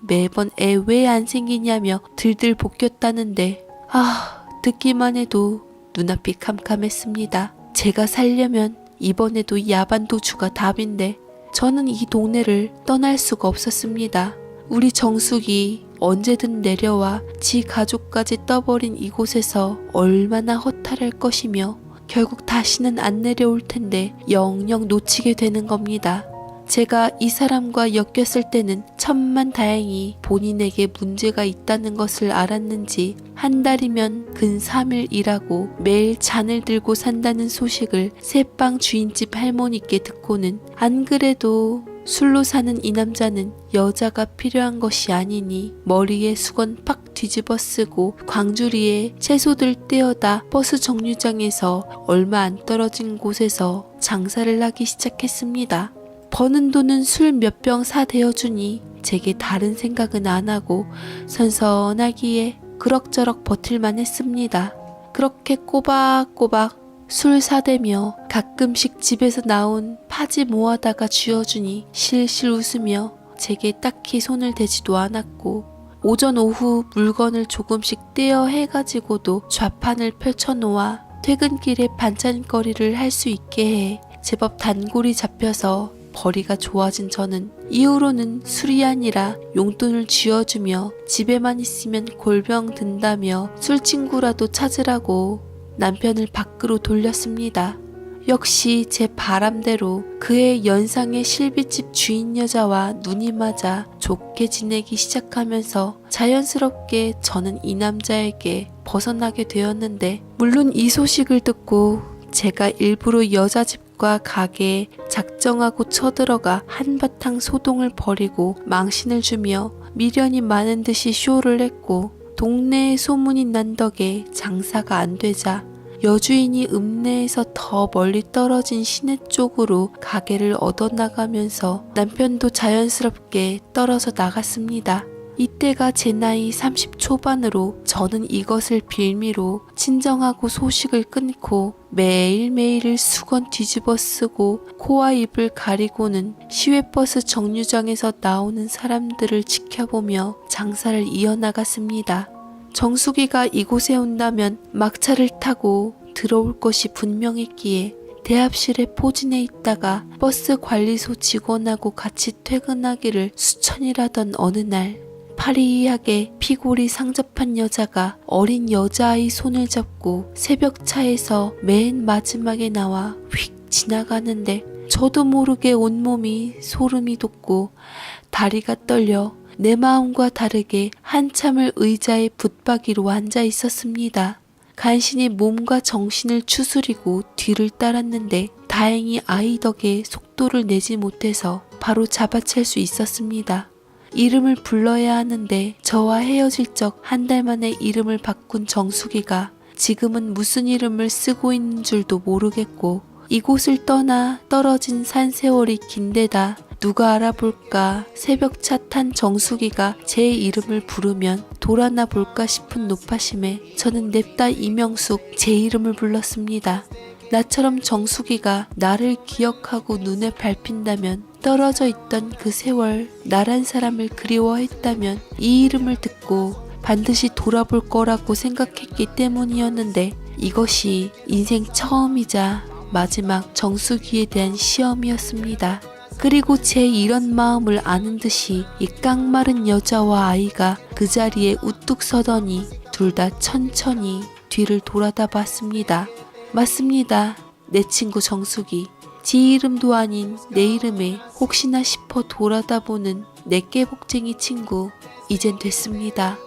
매번 애 왜 안 생기냐며 들들 볶였다는데 듣기만 해도 눈앞이 캄캄했습니다. 제가 살려면 이번에도 야반도주가 답인데 저는 이 동네를 떠날 수가 없었습니다. 우리 정숙이 언제든 내려와 지 가족까지 떠버린 이곳에서 얼마나 허탈할 것이며 결국 다시는 안 내려올 텐데 영영 놓치게 되는 겁니다. 제가 이 사람과 엮였을 때는 천만다행히 본인에게 문제가 있다는 것을 알았는지 한 달이면 근 3일 일하고 매일 잔을 들고 산다는 소식을 새빵 주인집 할머니께 듣고는 안 그래도 술로 사는 이 남자는 여자가 필요한 것이 아니니 머리에 수건 팍 뒤집어 쓰고 광주리에 채소들 떼어다 버스 정류장에서 얼마 안 떨어진 곳에서 장사를 하기 시작했습니다. 버는 돈은 술 몇 병 사대어주니 제게 다른 생각은 안 하고 선선하기에 그럭저럭 버틸만 했습니다. 그렇게 꼬박꼬박 술 사대며 가끔씩 집에서 나온 파지 모아다가 쥐어주니 실실 웃으며 제게 딱히 손을 대지도 않았고 오전 오후 물건을 조금씩 떼어 해가지고도 좌판을 펼쳐놓아 퇴근길에 반찬거리를 할 수 있게 해 제법 단골이 잡혀서 벌이가 좋아진 저는 이후로는 술이 아니라 용돈을 쥐어주며 집에만 있으면 골병 든다며 술친구라도 찾으라고 남편을 밖으로 돌렸습니다. 역시 제 바람대로 그의 연상의 실비집 주인 여자와 눈이 맞아 좋게 지내기 시작하면서 자연스럽게 저는 이 남자에게 벗어나게 되었는데 물론 이 소식을 듣고 제가 일부러 여자 집과 가게에 작정하고 쳐들어가 한바탕 소동을 벌이고 망신을 주며 미련이 많은 듯이 쇼를 했고 동네에 소문이 난 덕에 장사가 안 되자 여주인이 읍내에서 더 멀리 떨어진 시내 쪽으로 가게를 얻어나가면서 남편도 자연스럽게 떨어져 나갔습니다. 이때가 제 나이 30 초반으로 저는 이것을 빌미로 친정하고 소식을 끊고 매일매일을 수건 뒤집어 쓰고 코와 입을 가리고는 시외버스 정류장에서 나오는 사람들을 지켜보며 장사를 이어나갔습니다. 정숙이가 이곳에 온다면 막차를 타고 들어올 것이 분명했기에 대합실에 포진해 있다가 버스 관리소 직원하고 같이 퇴근하기를 수천이라던 어느 날 파리하게 피골이 상접한 여자가 어린 여자아이 손을 잡고 새벽차에서 맨 마지막에 나와 휙 지나가는데 저도 모르게 온몸이 소름이 돋고 다리가 떨려 내 마음과 다르게 한참을 의자에 붙박이로 앉아 있었습니다. 간신히 몸과 정신을 추스리고 뒤를 따랐는데 다행히 아이 덕에 속도를 내지 못해서 바로 잡아챌 수 있었습니다. 이름을 불러야 하는데 저와 헤어질 적 한 달 만에 이름을 바꾼 정숙이가 지금은 무슨 이름을 쓰고 있는 줄도 모르겠고 이곳을 떠나 떨어진 산세월이 긴데다 누가 알아볼까 새벽차 탄 정숙이가 제 이름을 부르면 돌아나 볼까 싶은 노파심에 저는 냅다 이명숙 제 이름을 불렀습니다. 나처럼 정숙이가 나를 기억하고 눈에 밟힌다면 떨어져 있던 그 세월 나란 사람을 그리워했다면 이 이름을 듣고 반드시 돌아볼 거라고 생각했기 때문이었는데 이것이 인생 처음이자 마지막 정숙이에 대한 시험이었습니다. 그리고 제 이런 마음을 아는 듯이 이 깡마른 여자와 아이가 그 자리에 우뚝 서더니 둘 다 천천히 뒤를 돌아다 봤습니다. 맞습니다. 내 친구 정숙이. 지 이름도 아닌 내 이름에 혹시나 싶어 돌아다보는 내 깨복쟁이 친구. 이젠 됐습니다.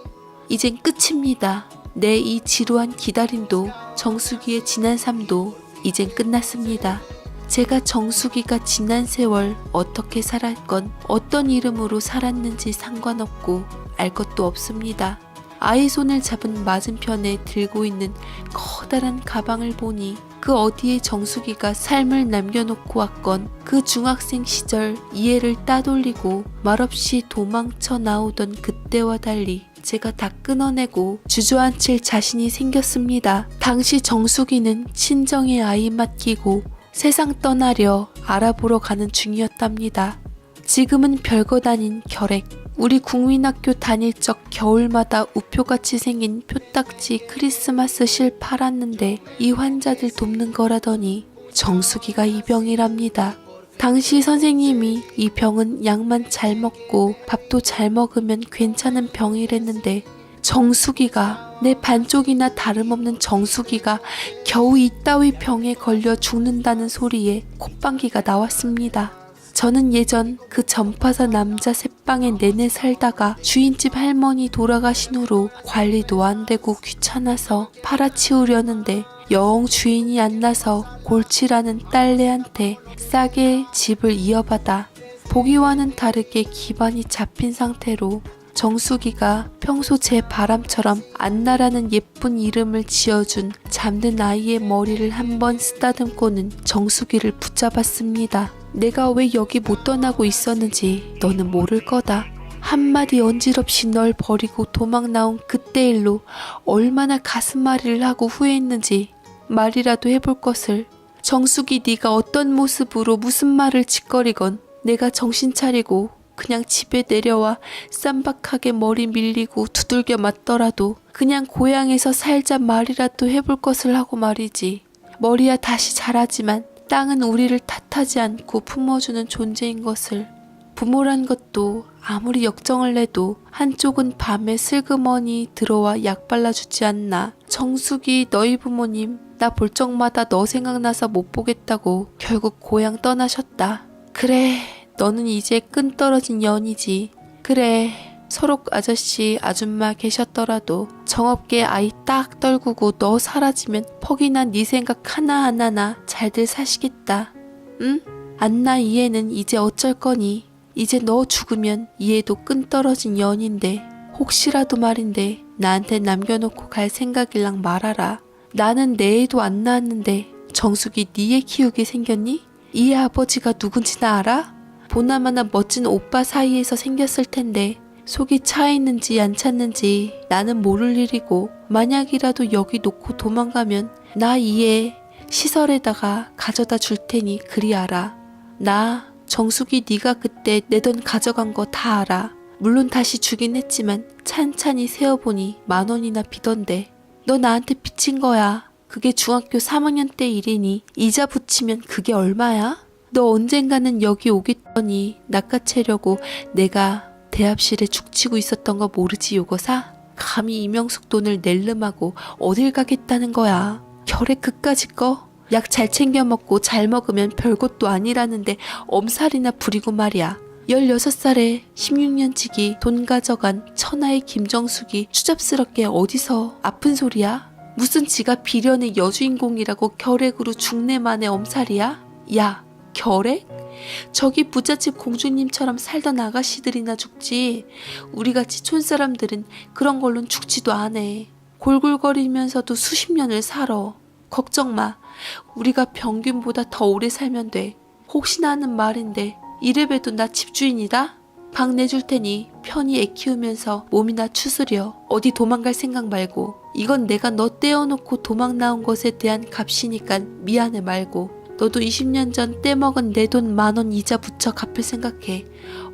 이젠 끝입니다. 내 이 지루한 기다림도 정숙이의 지난 삶도 이젠 끝났습니다. 제가 정숙이가 지난 세월 어떻게 살았건 어떤 이름으로 살았는지 상관없고 알 것도 없습니다. 아이 손을 잡은 맞은편에 들고 있는 커다란 가방을 보니 그 어디에 정숙이가 삶을 남겨놓고 왔건 그 중학생 시절 이해를 따돌리고 말없이 도망쳐 나오던 그때와 달리 제가 다 끊어내고 주저앉힐 자신이 생겼습니다. 당시 정숙이는 친정의 아이 맡기고 세상 떠나려 알아보러 가는 중이었답니다. 지금은 별것 아닌 결핵, 우리 국민학교 다닐 적 겨울마다 우표같이 생긴 표딱지 크리스마스 실 팔았는데 이 환자들 돕는 거라더니 정수기가 이 병이랍니다. 당시 선생님이 이 병은 약만 잘 먹고 밥도 잘 먹으면 괜찮은 병이랬는데 정수기가, 내 반쪽이나 다름없는 정수기가 겨우 이따위 병에 걸려 죽는다는 소리에 콧방귀가 나왔습니다. 저는 예전 그 전파사 남자 셋방에 내내 살다가 주인집 할머니 돌아가신 후로 관리도 안 되고 귀찮아서 팔아치우려는데 영 주인이 안 나서 골치라는 딸내한테 싸게 집을 이어받아 보기와는 다르게 기반이 잡힌 상태로 정수기가 평소 제 바람처럼 안나라는 예쁜 이름을 지어준 잠든 아이의 머리를 한번 쓰다듬고는 정수기를 붙잡았습니다. 내가 왜 여기 못 떠나고 있었는지 너는 모를 거다. 한마디 언질없이 널 버리고 도망 나온 그때 일로 얼마나 가슴앓이를 하고 후회했는지 말이라도 해볼 것을. 정수기 네가 어떤 모습으로 무슨 말을 짓거리건 내가 정신 차리고 그냥 집에 내려와 쌈박하게 머리 밀리고 두들겨 맞더라도 그냥 고향에서 살자 말이라도 해볼 것을 하고 말이지. 머리야 다시 자라지만 땅은 우리를 탓하지 않고 품어주는 존재인 것을. 부모란 것도 아무리 역정을 내도 한쪽은 밤에 슬그머니 들어와 약 발라주지 않나. 정수기 너희 부모님 나 볼 적마다 너 생각나서 못 보겠다고 결국 고향 떠나셨다. 그래, 너는 이제 끈 떨어진 년이지. 그래, 서록 아저씨 아줌마 계셨더라도 정없게 아이 딱 떨구고 너 사라지면 퍽이나 네 생각 하나하나나 잘들 사시겠다. 응? 안나 이해는 이제 어쩔 거니? 이제 너 죽으면 이해도 끈 떨어진 년인데 혹시라도 말인데 나한테 남겨놓고 갈 생각일랑 말아라. 나는 내 애도 안 낳았는데 정숙이 네 애 키우게 생겼니? 이 아버지가 누군지나 알아? 보나마나 멋진 오빠 사이에서 생겼을 텐데 속이 차 있는지 안 찼는지 나는 모를 일이고 만약이라도 여기 놓고 도망가면 나 이 애 시설에다가 가져다 줄 테니 그리 알아. 나 정숙이 네가 그때 내 돈 가져간 거 다 알아. 물론 다시 주긴 했지만 찬찬히 세어보니 10,000원이나 비던데 너 나한테 빚진 거야. 그게 중학교 3학년 때 일이니 이자 붙이면 그게 얼마야? 너 언젠가는 여기 오겠더니 낚아채려고 내가 대합실에 죽치고 있었던 거 모르지 요거사? 감히 이명숙 돈을 낼름하고 어딜 가겠다는 거야. 결에 그까짓 거? 약 잘 챙겨 먹고 잘 먹으면 별것도 아니라는데 엄살이나 부리고 말이야. 16살에 16년치기 돈 가져간 천하의 김정숙이 추잡스럽게 어디서 아픈 소리야? 무슨 지가 비련의 여주인공이라고 결핵으로 죽네만의 엄살이야? 야, 결핵? 저기 부잣집 공주님처럼 살던 아가씨들이나 죽지 우리같이 촌사람들은 그런 걸론 죽지도 않아. 골골거리면서도 수십 년을 살아. 걱정 마. 우리가 평균보다 더 오래 살면 돼. 혹시나 하는 말인데 이래봬도 나 집주인이다? 방 내줄 테니 편히 애 키우면서 몸이나 추스려. 어디 도망갈 생각 말고. 이건 내가 너 떼어놓고 도망 나온 것에 대한 값이니까 미안해 말고. 너도 20년 전 떼먹은 내 돈 10,000원 이자 붙여 갚을 생각해.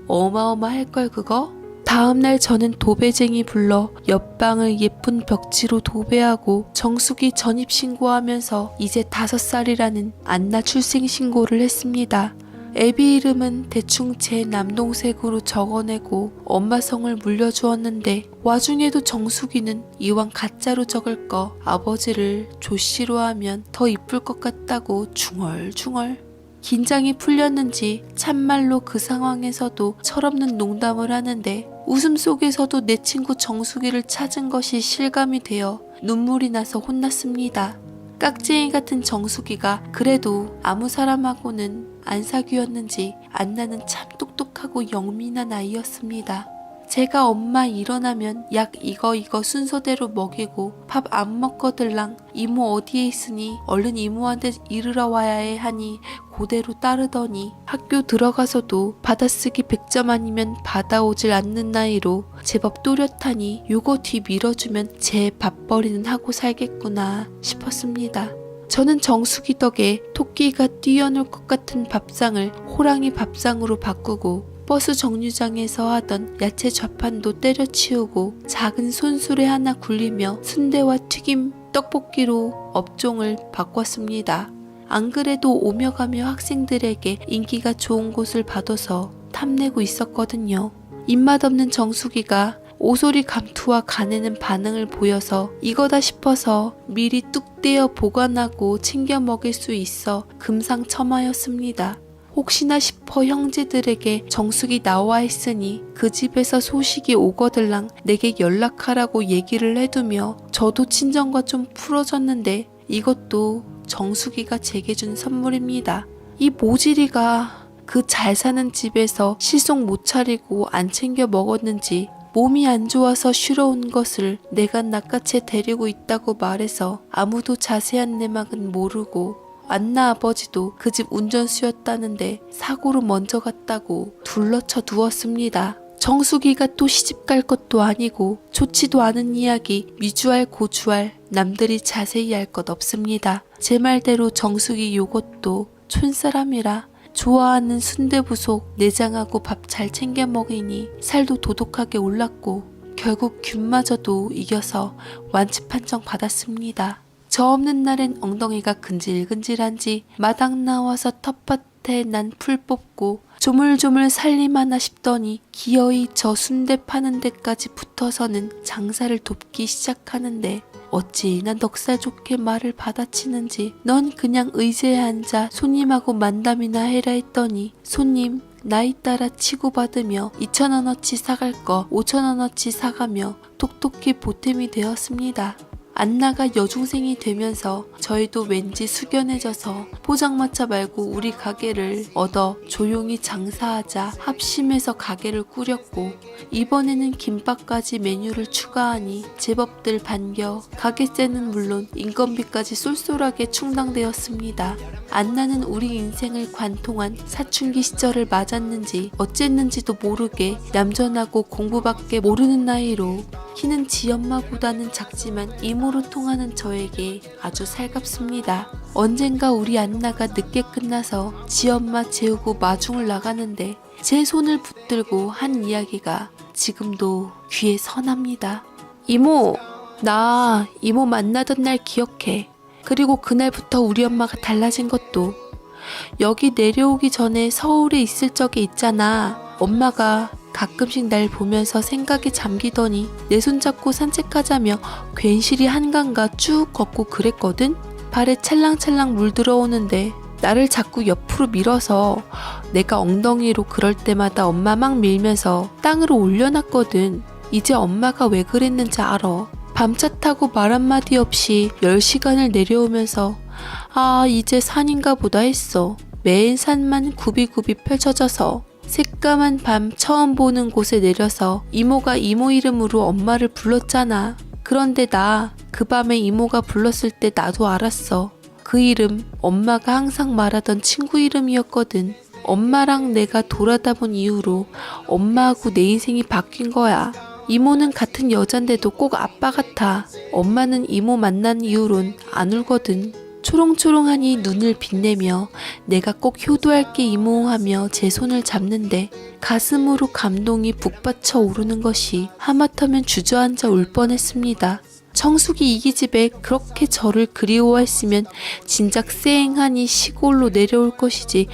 어마어마할걸 그거? 다음날 저는 도배쟁이 불러 옆방을 예쁜 벽지로 도배하고 정숙이 전입신고하면서 이제 5살이라는 안나 출생신고를 했습니다. 애비 이름은 대충 제 남동생으로 적어내고 엄마 성을 물려주었는데 와중에도 정숙이는 이왕 가짜로 적을 거 아버지를 조씨로 하면 더 이쁠 것 같다고 중얼중얼. 긴장이 풀렸는지 참말로 그 상황에서도 철없는 농담을 하는데 웃음 속에서도 내 친구 정숙이를 찾은 것이 실감이 되어 눈물이 나서 혼났습니다. 깍쟁이 같은 정숙이가 그래도 아무 사람하고는 안 사귀었는지 안나는 참 똑똑하고 영민한 아이였습니다. 제가 엄마 일어나면 약 이거 순서대로 먹이고 밥 안 먹거들랑 이모 어디에 있으니 얼른 이모한테 이르러 와야 해 하니 그대로 따르더니 학교 들어가서도 받아쓰기 100점 아니면 받아오질 않는 나이로 제법 또렷하니 요거 뒤 밀어주면 제 밥벌이는 하고 살겠구나 싶었습니다. 저는 정숙이 덕에 토끼가 뛰어놀 것 같은 밥상을 호랑이 밥상으로 바꾸고 버스 정류장에서 하던 야채 좌판도 때려치우고 작은 손수레 하나 굴리며 순대와 튀김, 떡볶이로 업종을 바꿨습니다. 안 그래도 오며 가며 학생들에게 인기가 좋은 곳을 봐둬서 탐내고 있었거든요. 입맛 없는 정수기가 오소리 감투와 가내는 반응을 보여서 이거다 싶어서 미리 뚝 떼어 보관하고 챙겨 먹일 수 있어 금상첨화였습니다. 혹시나 싶어 형제들에게 정수기 나와 했으니 그 집에서 소식이 오거들랑 내게 연락하라고 얘기를 해두며 저도 친정과 좀 풀어졌는데 이것도 정수기가 제게 준 선물입니다. 이 모지리가 그 잘 사는 집에서 실속 못 차리고 안 챙겨 먹었는지 몸이 안 좋아서 쉬러 온 것을 내가 낚아채 데리고 있다고 말해서 아무도 자세한 내막은 모르고 안나 아버지도 그 집 운전수였다는데 사고로 먼저 갔다고 둘러쳐 두었습니다. 정수기가 또 시집 갈 것도 아니고 좋지도 않은 이야기 미주알 고주알 남들이 자세히 알 것 없습니다. 제 말대로 정수기 요것도 촌사람이라 좋아하는 순대부속 내장하고 밥 잘 챙겨 먹이니 살도 도독하게 올랐고 결국 균마저도 이겨서 완치 판정 받았습니다. 저 없는 날엔 엉덩이가 근질근질한지 마당 나와서 텃밭에 난 풀 뽑고 조물조물 살림하나 싶더니 기어이 저 순대 파는 데까지 붙어서는 장사를 돕기 시작하는데 어찌나 넉살 좋게 말을 받아치는지 넌 그냥 의자에 앉아 손님하고 만담이나 해라 했더니 손님 나이 따라 치고받으며 2,000원어치 사갈 거 5,000원어치 사가며 톡톡히 보탬이 되었습니다. 안나가 여중생이 되면서 저희도 왠지 숙연해져서 포장마차 말고 우리 가게를 얻어 조용히 장사하자 합심해서 가게를 꾸렸고 이번에는 김밥까지 메뉴를 추가하니 제법들 반겨 가게세는 물론 인건비까지 쏠쏠하게 충당되었습니다. 안나는 우리 인생을 관통한 사춘기 시절을 맞았는지 어쨌는지도 모르게 얌전하고 공부밖에 모르는 나이로 키는 지 엄마보다는 작지만 이모로 통하는 저에게 아주 살갑습니다. 언젠가 우리 안나가 늦게 끝나서 지 엄마 재우고 마중을 나가는데 제 손을 붙들고 한 이야기가 지금도 귀에 선합니다. 이모, 나 이모 만나던 날 기억해. 그리고 그날부터 우리 엄마가 달라진 것도 여기 내려오기 전에 서울에 있을 적에 있잖아. 엄마가 가끔씩 날 보면서 생각에 잠기더니 내 손잡고 산책하자며 괜시리 한강가 쭉 걷고 그랬거든? 발에 찰랑찰랑 물 들어오는데 나를 자꾸 옆으로 밀어서 내가 엉덩이로 그럴 때마다 엄마 막 밀면서 땅으로 올려놨거든. 이제 엄마가 왜 그랬는지 알아. 밤차 타고 말 한마디 없이 10시간을 내려오면서 아 이제 산인가 보다 했어. 맨 산만 굽이굽이 펼쳐져서 새까만 밤 처음 보는 곳에 내려서 이모가 이모 이름으로 엄마를 불렀잖아. 그런데 나 그 밤에 이모가 불렀을 때 나도 알았어. 그 이름 엄마가 항상 말하던 친구 이름이었거든. 엄마랑 내가 돌아다 본 이후로 엄마하고 내 인생이 바뀐 거야. 이모는 같은 여잔데도 꼭 아빠 같아. 엄마는 이모 만난 이후론 안 울거든. 초롱초롱하니 눈을 빛내며 내가 꼭 효도할게 이모 하며 제 손을 잡는데 가슴으로 감동이 북받쳐 오르는 것이 하마터면 주저앉아 울 뻔했습니다. 정숙이 이기집에 그렇게 저를 그리워했으면 진작 쌩하니 시골로 내려올 것이지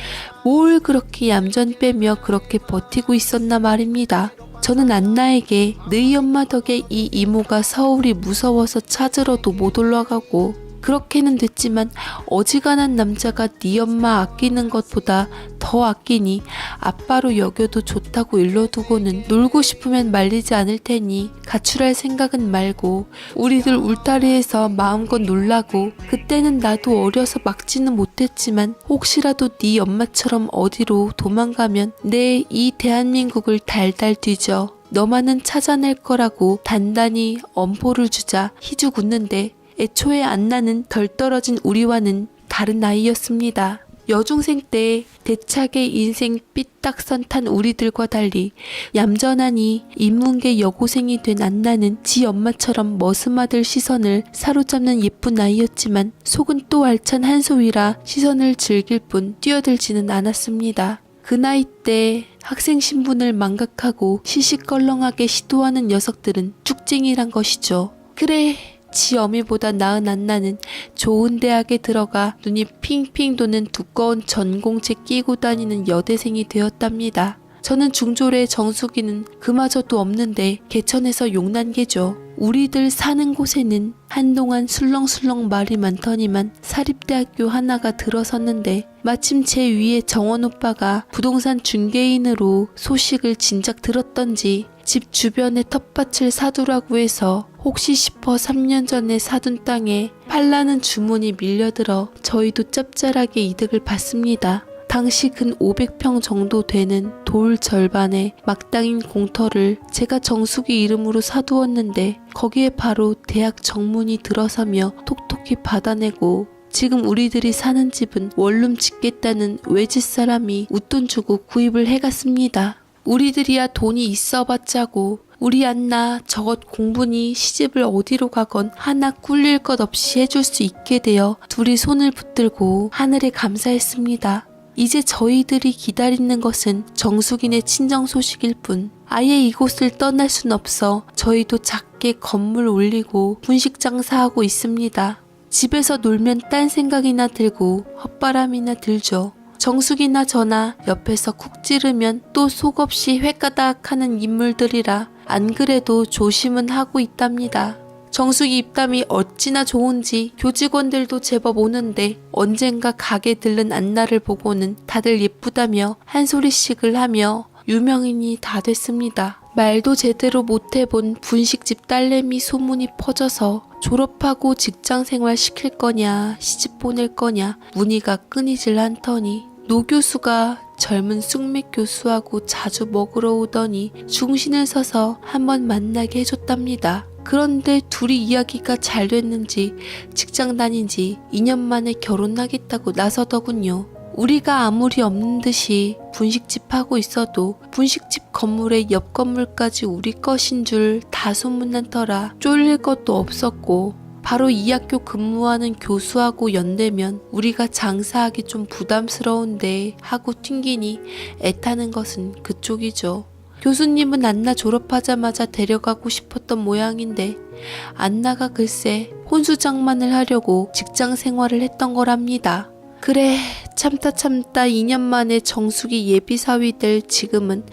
뭘 그렇게 얌전 빼며 그렇게 버티고 있었나 말입니다. 저는 안나에게 너희 엄마 덕에 이 이모가 서울이 무서워서 찾으러도 못 올라가고 그렇게는 됐지만 어지간한 남자가 네 엄마 아끼는 것보다 더 아끼니 아빠로 여겨도 좋다고 일러두고는 놀고 싶으면 말리지 않을 테니 가출할 생각은 말고 우리들 울타리에서 마음껏 놀라고 그때는 나도 어려서 막지는 못했지만 혹시라도 네 엄마처럼 어디로 도망가면 내 이 대한민국을 달달 뒤져 너만은 찾아낼 거라고 단단히 엄포를 주자 희죽 웃는데 애초에 안나는 덜 떨어진 우리와는 다른 아이였습니다. 여중생 때 대차게 인생 삐딱선 탄 우리들과 달리 얌전하니 인문계 여고생이 된 안나는 지 엄마처럼 머슴아들 시선을 사로잡는 예쁜 아이였지만 속은 또 알찬 한소위라 시선을 즐길 뿐 뛰어들지는 않았습니다. 그 나이 때 학생 신분을 망각하고 시시껄렁하게 시도하는 녀석들은 쭉쟁이란 것이죠. 그래, 지 어미보다 나은 안나는 좋은 대학에 들어가 눈이 핑핑 도는 두꺼운 전공책 끼고 다니는 여대생이 되었답니다. 저는 중졸의 정수기는 그마저도 없는데 개천에서 용난개죠. 우리들 사는 곳에는 한동안 술렁술렁 말이 많더니만 사립대학교 하나가 들어섰는데 마침 제 위에 정원 오빠가 부동산 중개인으로 소식을 진작 들었던지 집 주변에 텃밭을 사두라고 해서 혹시 싶어 3년 전에 사둔 땅에 팔라는 주문이 밀려들어 저희도 짭짤하게 이득을 봤습니다. 당시 근 500평 정도 되는 돌 절반의 막당인 공터를 제가 정숙이 이름으로 사두었는데 거기에 바로 대학 정문이 들어서며 톡톡히 받아내고 지금 우리들이 사는 집은 원룸 짓겠다는 외지 사람이 웃돈 주고 구입을 해갔습니다. 우리들이야 돈이 있어봤자고 우리 안나 저것 공부니 시집을 어디로 가건 하나 꿀릴 것 없이 해줄 수 있게 되어 둘이 손을 붙들고 하늘에 감사했습니다. 이제 저희들이 기다리는 것은 정숙이네 친정 소식일 뿐. 아예 이곳을 떠날 순 없어 저희도 작게 건물 올리고 분식 장사하고 있습니다. 집에서 놀면 딴 생각이나 들고 헛바람이나 들죠. 정숙이나 저나 옆에서 쿡 찌르면 또 속없이 횟가닥 하는 인물들이라 안 그래도 조심은 하고 있답니다. 정숙이 입담이 어찌나 좋은지 교직원들도 제법 오는데 언젠가 가게 들른 안나를 보고는 다들 예쁘다며 한 소리씩을 하며 유명인이 다 됐습니다. 말도 제대로 못해본 분식집 딸내미 소문이 퍼져서 졸업하고 직장생활 시킬 거냐 시집 보낼 거냐 문의가 끊이질 않더니 노 교수가 젊은 쑥맥 교수하고 자주 먹으러 오더니 중신을 서서 한번 만나게 해줬답니다. 그런데 둘이 이야기가 잘 됐는지 직장 다닌 지 2년 만에 결혼하겠다고 나서더군요. 우리가 아무리 없는 듯이 분식집 하고 있어도 분식집 건물의 옆 건물까지 우리 것인 줄 다 소문난 터라 쫄릴 것도 없었고 바로 이 학교 근무하는 교수하고 연대면 우리가 장사하기 좀 부담스러운데 하고 튕기니 애타는 것은 그쪽이죠. 교수님은 안나 졸업하자마자 데려가고 싶었던 모양인데 안나가 글쎄 혼수장만을 하려고 직장 생활을 했던 거랍니다. 그래 참다 2년 만에 정숙이 예비사위 될 지금은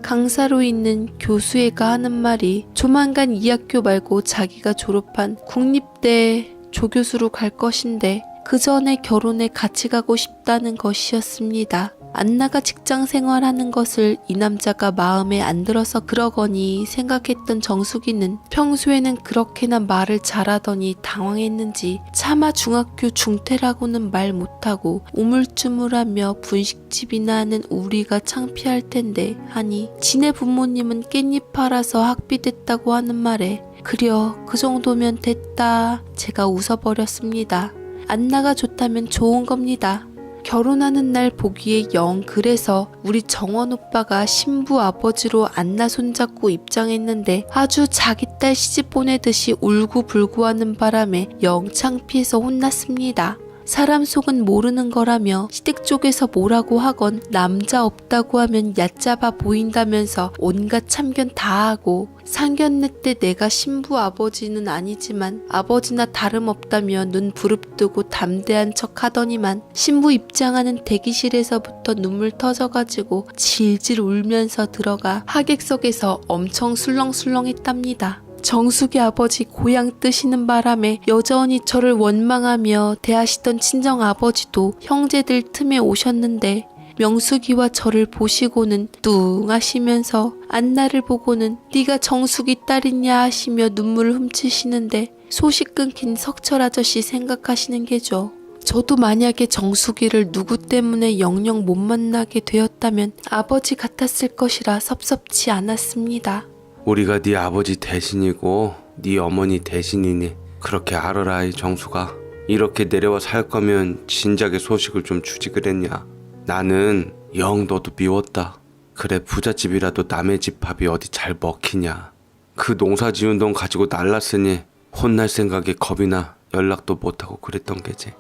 강사로 있는 교수애가 하는 말이 조만간 이 학교 말고 자기가 졸업한 국립대 조교수로 갈 것인데 그 전에 결혼에 같이 가고 싶다는 것이었습니다. 안나가 직장 생활하는 것을 이 남자가 마음에 안 들어서 그러거니 생각했던 정숙이는 평소에는 그렇게나 말을 잘하더니 당황했는지 차마 중학교 중퇴라고는 말 못하고 우물쭈물하며 분식집이나 하는 우리가 창피할 텐데 하니 지네 부모님은 깻잎 팔아서 학비됐다고 하는 말에 그려 그 정도면 됐다 제가 웃어버렸습니다. 안나가 좋다면 좋은 겁니다. 결혼하는 날 보기에 영 그래서 우리 정원 오빠가 신부 아버지로 안나 손잡고 입장했는데 아주 자기 딸 시집 보내듯이 울고불고하는 바람에 영 창피해서 혼났습니다. 사람 속은 모르는 거라며 시댁 쪽에서 뭐라고 하건 남자 없다고 하면 얕잡아 보인다면서 온갖 참견 다 하고 상견례 때 내가 신부 아버지는 아니지만 아버지나 다름없다며 눈 부릅뜨고 담대한 척 하더니만 신부 입장하는 대기실에서부터 눈물 터져가지고 질질 울면서 들어가 하객석에서 엄청 술렁술렁했답니다. 정숙이 아버지 고향 뜨시는 바람에 여전히 저를 원망하며 대하시던 친정 아버지도 형제들 틈에 오셨는데 명숙이와 저를 보시고는 뚱 하시면서 안나를 보고는 네가 정숙이 딸이냐 하시며 눈물을 훔치시는데 소식 끊긴 석철 아저씨 생각하시는 게죠. 저도 만약에 정숙이를 누구 때문에 영영 못 만나게 되었다면 아버지 같았을 것이라 섭섭지 않았습니다. 우리가 네 아버지 대신이고 네 어머니 대신이니 그렇게 알아라 이 정수가. 이렇게 내려와 살 거면 진작에 소식을 좀 주지 그랬냐. 나는 영 너도 미웠다. 그래 부잣집이라도 남의 집 밥이 어디 잘 먹히냐. 그 농사 지은 돈 가지고 날랐으니 혼날 생각에 겁이나 연락도 못하고 그랬던 게지.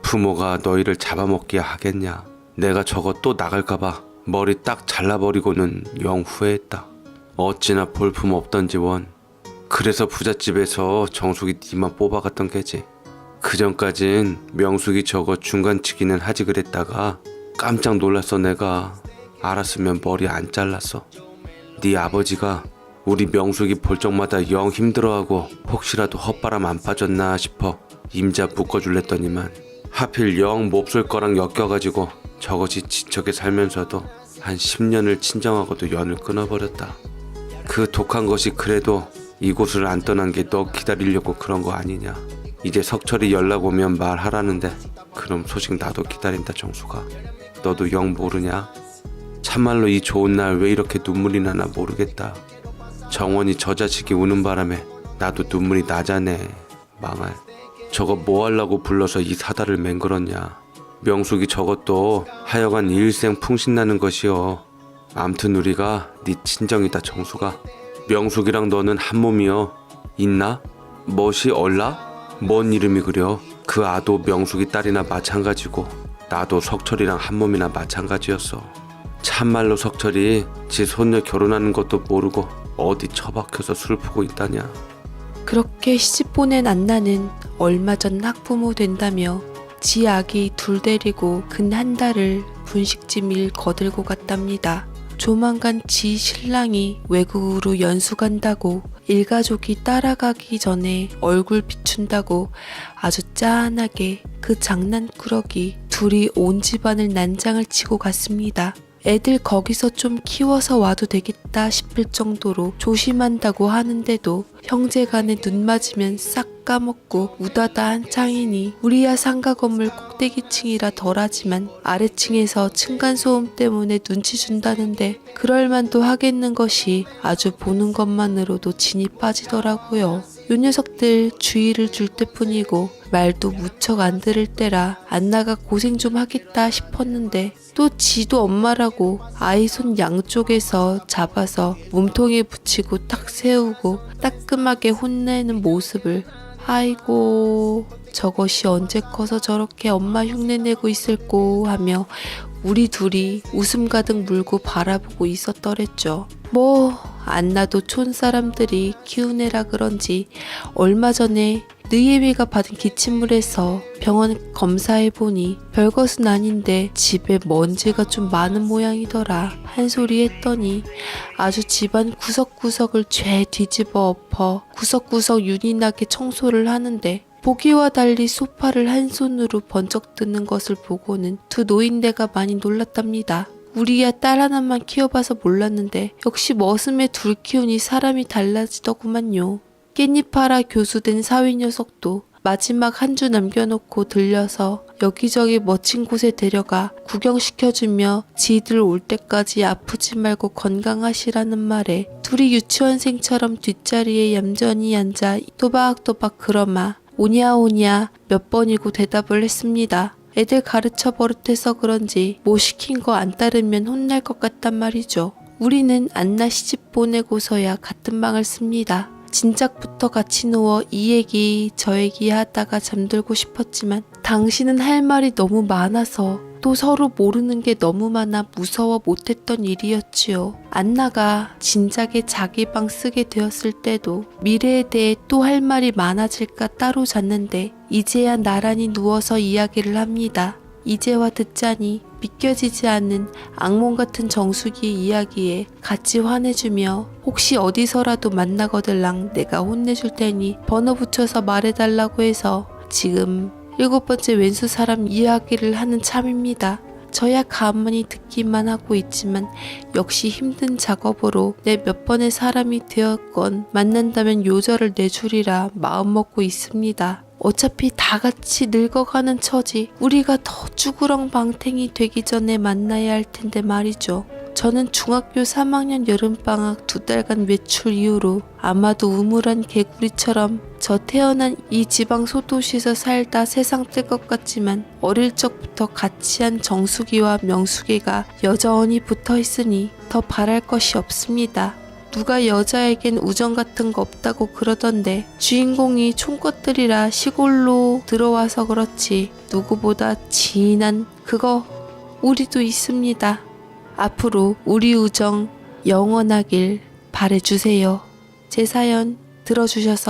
부모가 너희를 잡아먹기야 하겠냐. 내가 저거 또 나갈까봐 머리 딱 잘라버리고는 영 후회했다. 어찌나 볼품 없던지 원. 그래서 부잣집에서 정숙이 니만 뽑아갔던 게지. 그전까진 명숙이 저거 중간치기는 하지 그랬다가 깜짝 놀랐어. 내가 알았으면 머리 안 잘랐어. 네 아버지가 우리 명숙이 볼 적마다 영 힘들어하고 혹시라도 헛바람 안 빠졌나 싶어 임자 묶어줄랬더니만 하필 영 몹쓸 거랑 엮여가지고 저것이 지척에 살면서도 한 10년을 친정하고도 연을 끊어버렸다. 그 독한 것이 그래도 이곳을 안 떠난 게 너 기다리려고 그런 거 아니냐. 이제 석철이 연락 오면 말하라는데 그럼 소식 나도 기다린다. 정수가 너도 영 모르냐? 참말로 이 좋은 날 왜 이렇게 눈물이 나나 모르겠다. 정원이 저 자식이 우는 바람에 나도 눈물이 나자네. 망할. 저거 뭐 하려고 불러서 이 사다를 맹글었냐. 명숙이 저것도 하여간 일생 풍신나는 것이여. 암튼 우리가 네 친정이다. 정수가 명숙이랑 너는 한 몸이여. 있나? 멋이 얼라? 뭔 이름이 그려? 그 아도 명숙이 딸이나 마찬가지고 나도 석철이랑 한 몸이나 마찬가지였어. 참말로 석철이 지 손녀 결혼하는 것도 모르고 어디 처박혀서 슬프고 있다냐. 그렇게 시집 보낸 안나는 얼마 전 학부모 된다며 지 아기 둘 데리고 근 한 달을 분식집 일 거들고 갔답니다. 조만간 지 신랑이 외국으로 연수 간다고 일가족이 따라가기 전에 얼굴 비춘다고 아주 짠하게 그 장난꾸러기 둘이 온 집안을 난장을 치고 갔습니다. 애들 거기서 좀 키워서 와도 되겠다 싶을 정도로 조심한다고 하는데도 형제간에 눈 맞으면 싹 까먹고 우다다 한창이니 우리야 상가 건물 꼭대기층이라 덜하지만 아래층에서 층간소음 때문에 눈치 준다는데 그럴만도 하겠는 것이 아주 보는 것만으로도 진이 빠지더라고요. 요 녀석들 주의를 줄 때뿐이고 말도 무척 안 들을 때라 안나가 고생 좀 하겠다 싶었는데 또 지도 엄마라고 아이 손 양쪽에서 잡아서 몸통에 붙이고 탁 세우고 따끔하게 혼내는 모습을 아이고 저것이 언제 커서 저렇게 엄마 흉내내고 있을꼬 하며 우리 둘이 웃음 가득 물고 바라보고 있었더랬죠. 뭐 안나도 촌 사람들이 키운 애라 그런지 얼마 전에 느예미가 받은 기침물에서 병원 검사해보니 별것은 아닌데 집에 먼지가 좀 많은 모양이더라 한 소리 했더니 아주 집안 구석구석을 죄 뒤집어 엎어 구석구석 윤이 나게 청소를 하는데 보기와 달리 소파를 한 손으로 번쩍 드는 것을 보고는 두 노인네가 많이 놀랐답니다. 우리야 딸 하나만 키워봐서 몰랐는데 역시 머슴에 둘 키우니 사람이 달라지더구만요. 깻잎 교수된 사위 녀석도 마지막 한 주 남겨놓고 들려서 여기저기 멋진 곳에 데려가 구경시켜주며 지들 올 때까지 아프지 말고 건강하시라는 말에 둘이 유치원생처럼 뒷자리에 얌전히 앉아 또박또박 그러마 오냐 오냐 몇 번이고 대답을 했습니다. 애들 가르쳐 버릇해서 그런지 뭐 시킨 거 안 따르면 혼날 것 같단 말이죠. 우리는 안나 시집 보내고서야 같은 방을 씁니다. 진작부터 같이 누워 이 얘기 저 얘기 하다가 잠들고 싶었지만 당신은 할 말이 너무 많아서 또 서로 모르는 게 너무 많아 무서워 못했던 일이었지요. 안나가 진작에 자기 방 쓰게 되었을 때도 미래에 대해 또 할 말이 많아질까 따로 잤는데 이제야 나란히 누워서 이야기를 합니다. 이제와 듣자니 믿겨지지 않는 악몽 같은 정수기의 이야기에 같이 화내주며 혹시 어디서라도 만나거들랑 내가 혼내줄 테니 번호 붙여서 말해달라고 해서 지금 7번째 왼수 사람 이야기를 하는 참입니다. 저야 가만히 듣기만 하고 있지만 역시 힘든 작업으로 내 몇 번의 사람이 되었건 만난다면 요절을 내주리라 마음먹고 있습니다. 어차피 다 같이 늙어가는 처지 우리가 더 쭈구렁방탱이 되기 전에 만나야 할 텐데 말이죠. 저는 중학교 3학년 여름방학 2달간 외출 이후로 아마도 우물한 개구리처럼 저 태어난 이 지방 소도시에서 살다 세상 뜰 것 같지만 어릴 적부터 같이 한 정숙이와 명숙이가 여전히 붙어있으니 더 바랄 것이 없습니다. 누가 여자에겐 우정 같은 거 없다고 그러던데 주인공이 촌것들이라 시골로 들어와서 그렇지 누구보다 진한 그거 우리도 있습니다. 앞으로 우리 우정 영원하길 바래주세요. 제 사연 들어주셔서